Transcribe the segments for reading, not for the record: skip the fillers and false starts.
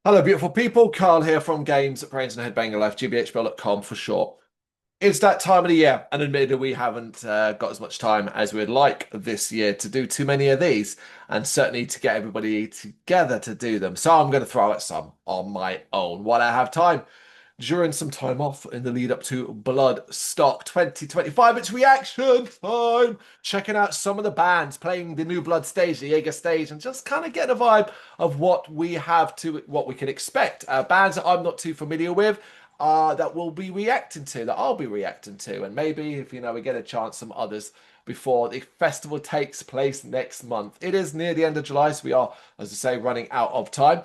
Hello, beautiful people. Carl here from Games, Brains and Headbanger Life, gbhblofficial.com for short. It's that time of the year, and admittedly, we haven't got as much time as we'd like this year to do too many of these, and certainly to get everybody together to do them. So I'm going to throw out some on my own while I have time. During some time off in the lead up to Bloodstock 2025, it's reaction time. Checking out some of the bands playing the new Blood stage, the Jaeger stage, and just kind of getting a vibe of what we what we can expect. Bands that I'm not too familiar with, that we'll be reacting to, that I'll be reacting to, and maybe if we get a chance, some others before the festival takes place next month. It is near the end of July, so we are, as I say, running out of time.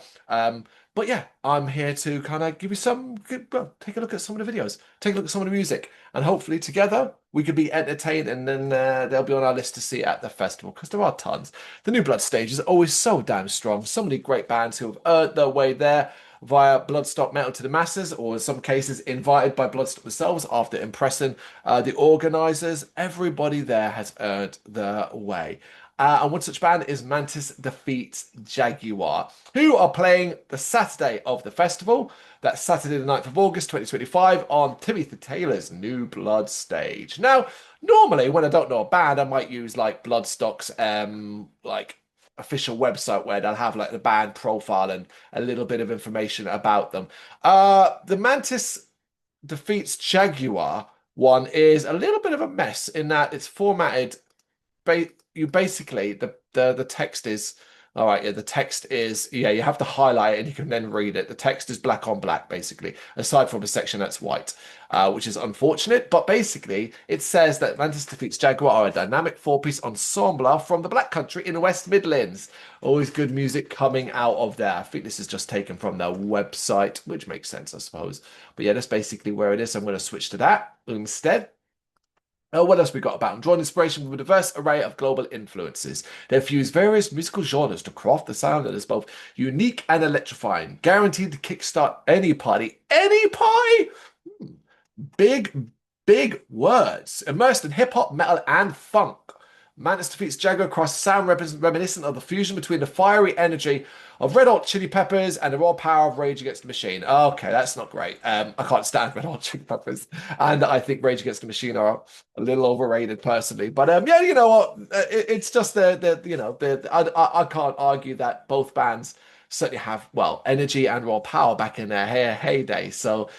But yeah, I'm here to kind of give you well, take a look at some of the videos, take a look at some of the music, and hopefully together we could be entertained, and then they'll be on our list to see at the festival, because there are tons. The new Blood stage is always so damn strong. So many great bands who have earned their way there via Bloodstock metal to the masses, or in some cases invited by Bloodstock themselves after impressing the organisers. Everybody there has earned their way. And one such band is Mantis Defeats Jaguar, who are playing the Saturday of the festival. That's Saturday the 9th of August 2025 on Timothy Taylor's New Blood stage. Now, normally when I don't know a band, I might use like Bloodstock's like official website where they'll have like the band profile and a little bit of information about them. The Mantis Defeats Jaguar one is a little bit of a mess in that it's formatted. Basically the text is all right. Yeah, the text is, yeah, you have to highlight it and you can then read it. The text is black on black, basically, aside from a section that's white, which is unfortunate. But basically, it says that Mantis Defeats Jaguar are a dynamic four-piece ensemble from the Black Country in the West Midlands. Always good music coming out of there. I think this is just taken from their website, which makes sense, I suppose. But yeah, that's basically where it is. I'm going to switch to that instead. What else we got about them? Drawing inspiration from a diverse array of global influences. They fuse various musical genres to craft the sound that is both unique and electrifying, guaranteed to kickstart any party. Any party? Big, big words. Immersed in hip hop, metal, and funk. Mantis Defeats Jaguar across sound reminiscent of the fusion between the fiery energy of Red Hot Chili Peppers and the raw power of Rage Against the Machine. Okay, that's not great. I can't stand Red Hot Chili Peppers, and I think Rage Against the Machine are a little overrated personally. But yeah, you know what? It's just I can't argue that both bands certainly have, well, energy and raw power back in their heyday. So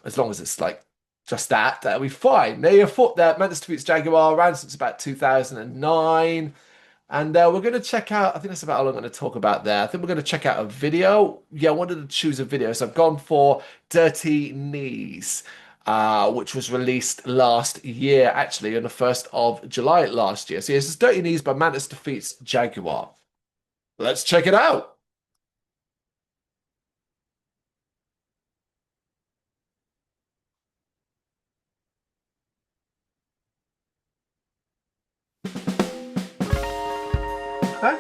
as long as it's like just that'll be fine. Now, your foot there, Mantis Defeats Jaguar, around since about 2009. And we're going to check out, I think that's about all I'm going to talk about there. I think we're going to check out a video. Yeah, I wanted to choose a video, so I've gone for Dirty Knees, which was released last year, actually, on the 1st of July last year. So yes, it's Dirty Knees by Mantis Defeats Jaguar. Let's check it out. Huh?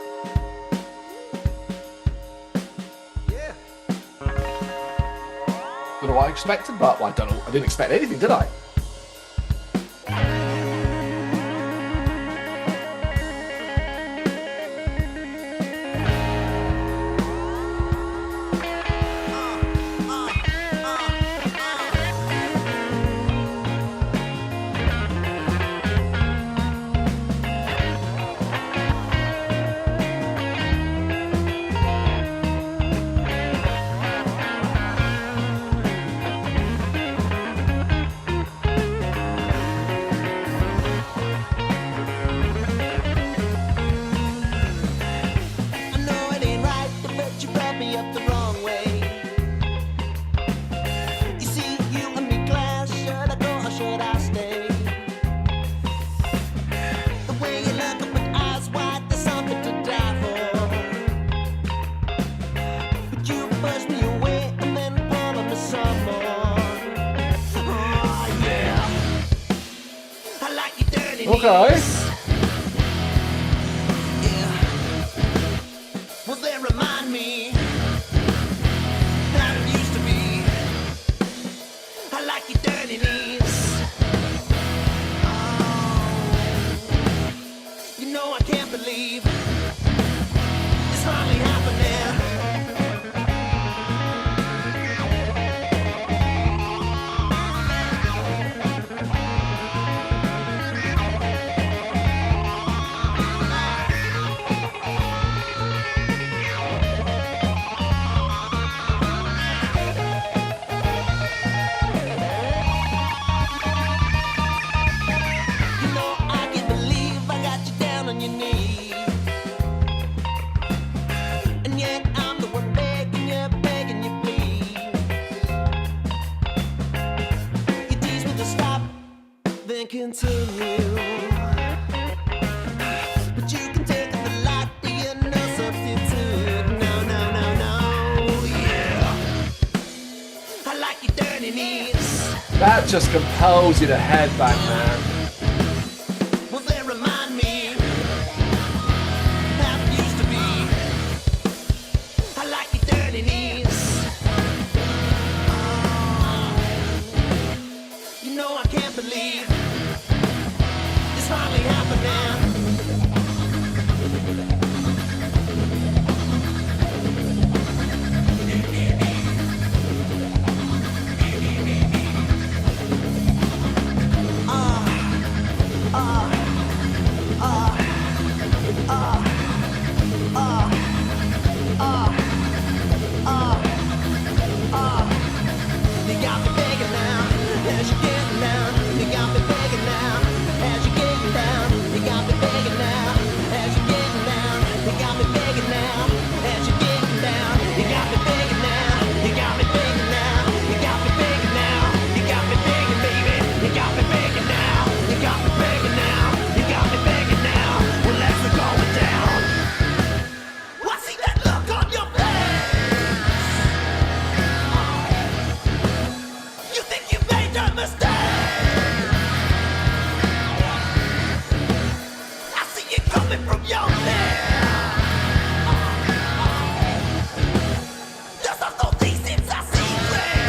Don't know what I expected, but well, I don't know. I didn't expect anything, did I? Okay. Well, they remind me how it used to be. I like your dirty knees. Oh, you know I can't believe it's finally happening. continue. But you can take the light, you're no substitute. No, no, no, no, yeah. I like your dirty knees. That just compels you to headbang, man. Well, they remind me how it used to be. I like your dirty knees. You know I can't believe it's finally happening. You got me begging now, as you're getting down. You got me begging now, as you're getting down. You got me begging now, as you're getting down. You got me begging now, as you're getting down. You got me begging now, you got me begging now. You got me begging now, you got me begging, baby. You got me begging now, you got me begging now. You got me begging now. Well, let's go down. I see that look on your face. You think you made a mistake? I see it coming from your neck. Just off those decents I see red.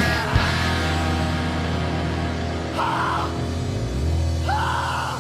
Ah, ah.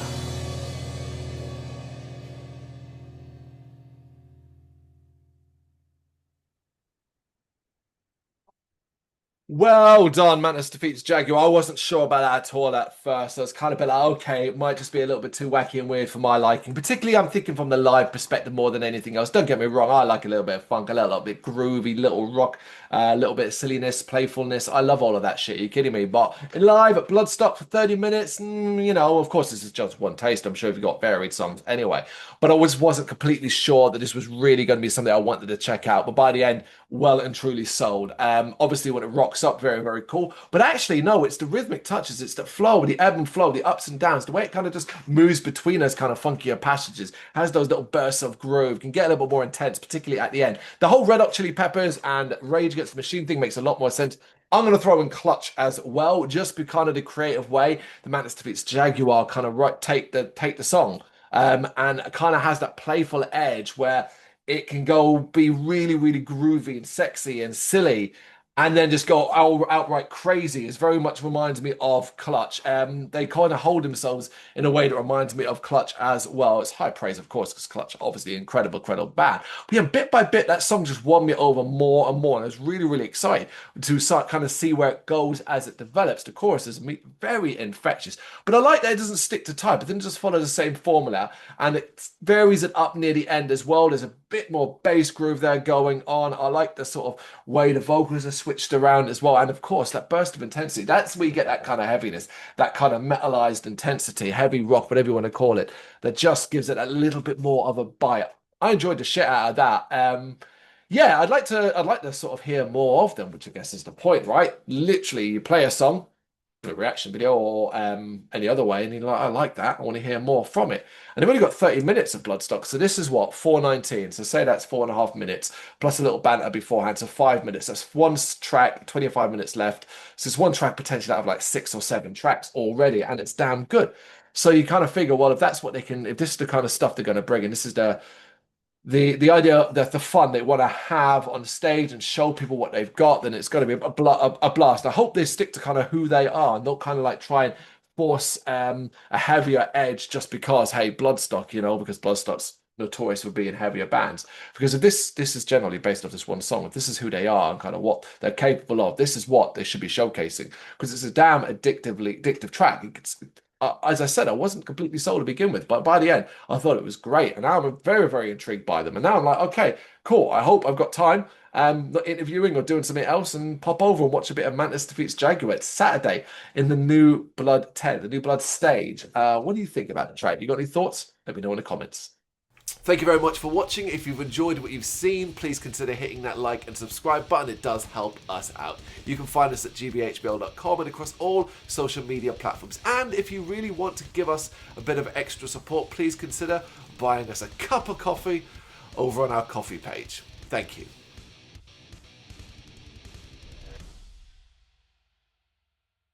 Well done, Mantis defeats Jaguar. I wasn't sure about that at all at first. I was kind of a bit like, okay, it might just be a little bit too wacky and weird for my liking. Particularly, I'm thinking from the live perspective more than anything else. Don't get me wrong, I like a little bit of funk, a little bit groovy, little rock, a little bit of silliness, playfulness. I love all of that shit. Are you kidding me? But in live at Bloodstock for 30 minutes, you know, of course, this is just one taste. I'm sure you've got varied songs anyway. But I wasn't completely sure that this was really going to be something I wanted to check out. But by the end, well and truly sold. Obviously, when it rocks up, very, very cool. But actually, no, it's the rhythmic touches, it's the flow, the ebb and flow, the ups and downs, the way it kind of just moves between those kind of funkier passages, has those little bursts of groove, can get a little bit more intense, particularly at the end. The whole Red Hot Chili Peppers and Rage Against the Machine thing makes a lot more sense. I'm going to throw in Clutch as well, just be kind of the creative way the Mantis defeats Jaguar kind of take the song, and kind of has that playful edge where it can go be really, really groovy and sexy and silly, and then just go outright crazy. It very much reminds me of Clutch. They kind of hold themselves in a way that reminds me of Clutch as well. It's high praise, of course, because Clutch, obviously, incredible, incredible band. But yeah, bit by bit, that song just won me over more and more. And I was really, really excited to start kind of see where it goes as it develops. The chorus is very infectious, but I like that it doesn't stick to type. It didn't just follow the same formula, and it varies it up near the end as well. There's a bit more bass groove there going on. I like the sort of way the vocals are switched around as well. And of course, that burst of intensity, that's where you get that kind of heaviness, that kind of metalized intensity, heavy rock, whatever you want to call it, that just gives it a little bit more of a bite. I enjoyed the shit out of that. Yeah, I'd like to sort of hear more of them, which I guess is the point, right? Literally, you play a song, a reaction video, or any other way, and you're like, I like that. I want to hear more from it. And they've only got 30 minutes of Bloodstock, so this is what, 4:19. So say that's 4.5 minutes plus a little banter beforehand, so 5 minutes. That's one track, 25 minutes left. So it's one track potentially out of like 6 or 7 tracks already, and it's damn good. So you kind of figure, well, if that's what they can, if this is the kind of stuff they're going to bring, and this is the idea that the fun they want to have on stage and show people what they've got, then it's going to be a blast. I hope they stick to kind of who they are and don't kind of like try and force a heavier edge just because, hey, Bloodstock, because Bloodstock's notorious for being heavier bands. Because if this is generally based off this one song, if this is who they are and kind of what they're capable of, this is what they should be showcasing. Because it's a damn addictive track. As I said, I wasn't completely sold to begin with, but by the end, I thought it was great. And now I'm very, very intrigued by them. And now I'm like, okay, cool. I hope I've got time, not interviewing or doing something else, and pop over and watch a bit of Mantis defeats Jaguar. It's Saturday in the New Blood 10, the New Blood stage. What do you think about the track? You got any thoughts? Let me know in the comments. Thank you very much for watching. If you've enjoyed what you've seen, please consider hitting that like and subscribe button. It does help us out. You can find us at gbhbl.com and across all social media platforms. And if you really want to give us a bit of extra support, please consider buying us a cup of coffee over on our coffee page. Thank you.